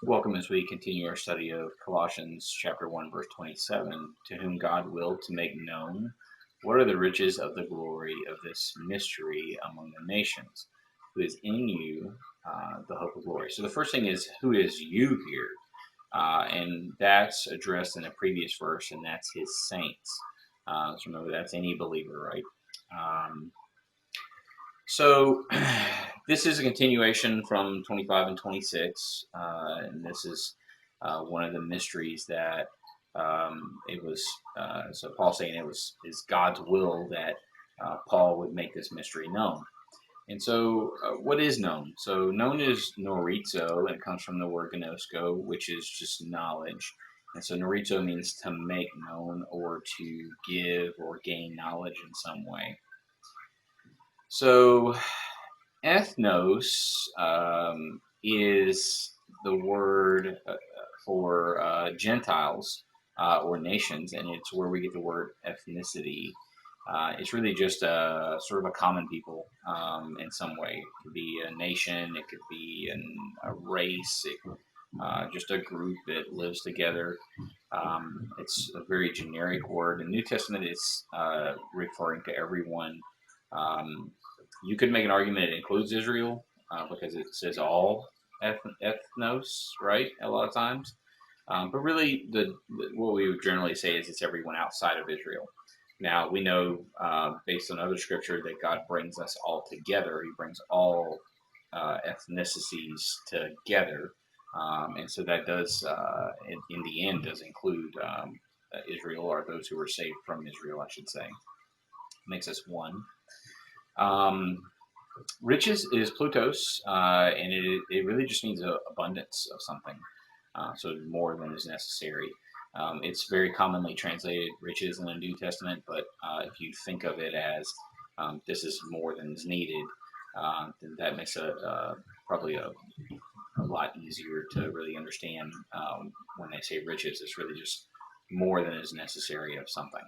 Welcome as we continue our study of Colossians chapter 1 verse 27, to whom God willed to make known what are the riches of the glory of this mystery among the nations, who is in you, the hope of glory. So the first thing is, who is you here? And that's addressed in a previous verse, and that's his saints. So remember, that's any believer, right? Um, so this is a continuation from 25 and 26, and this is one of the mysteries that it was. So Paul saying it was is God's will that Paul would make this mystery known. And so, what is known? So known is norizo, and it comes from the word gnosko, which is just knowledge. And so norizo means to make known or to give or gain knowledge in some way. So ethnos is the word for Gentiles or nations, and it's where we get the word ethnicity. It's really just a sort of a common people in some way. It could be a nation, it could be a race, just a group that lives together. It's a very generic word. The New Testament is referring to everyone. Um, you could make an argument it includes Israel because it says all ethnos, right? A lot of times. But really, what we would generally say is it's everyone outside of Israel. Now, we know based on other scripture that God brings us all together. He brings all ethnicities together. And so that does, in the end, does include Israel, or those who were saved from Israel, I should say. Makes us one. Um, Riches is Plutos, and it really just means abundance of something, so more than is necessary. It's very commonly translated riches in the New Testament, but if you think of it as this is more than is needed, then that makes probably a lot easier to really understand when they say riches. It's really just more than is necessary of something.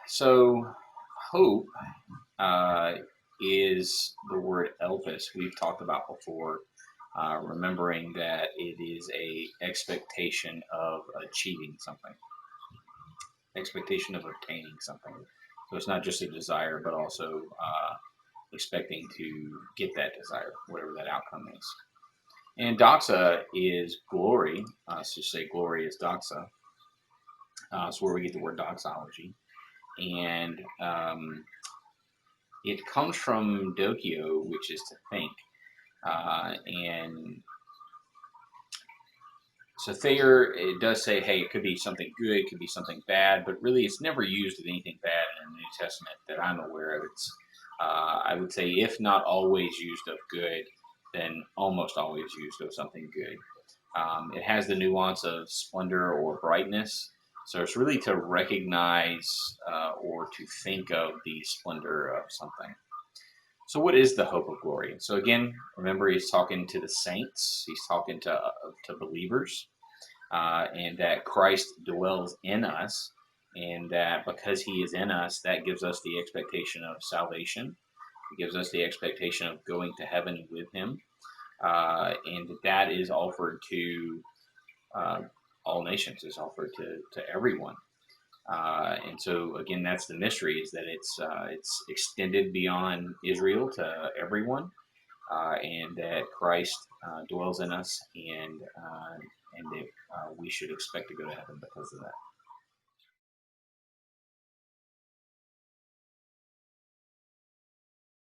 So, hope uh, is the word Elpis we've talked about before, remembering that it is a expectation of achieving something, expectation of obtaining something. So it's not just a desire, but also expecting to get that desire, whatever that outcome is. And doxa is glory. So say glory is doxa. That's where we get the word doxology. And it comes from dokio, which is to think. And so Thayer, it does say, hey, it could be something good, it could be something bad, but really it's never used of anything bad in the New Testament that I'm aware of. It's, I would say, if not always used of good, then almost always used of something good. It has the nuance of splendor or brightness. So it's really to recognize or to think of the splendor of something. So, what is the hope of glory? So, again, remember, he's talking to the saints, he's talking to believers, and that Christ dwells in us, and that because he is in us, that gives us the expectation of salvation. It gives us the expectation of going to heaven with him, and that is offered to uh, all nations, is offered to everyone. And so again, that's the mystery: is that it's extended beyond Israel to everyone, and that Christ dwells in us, and that we should expect to go to heaven because of that.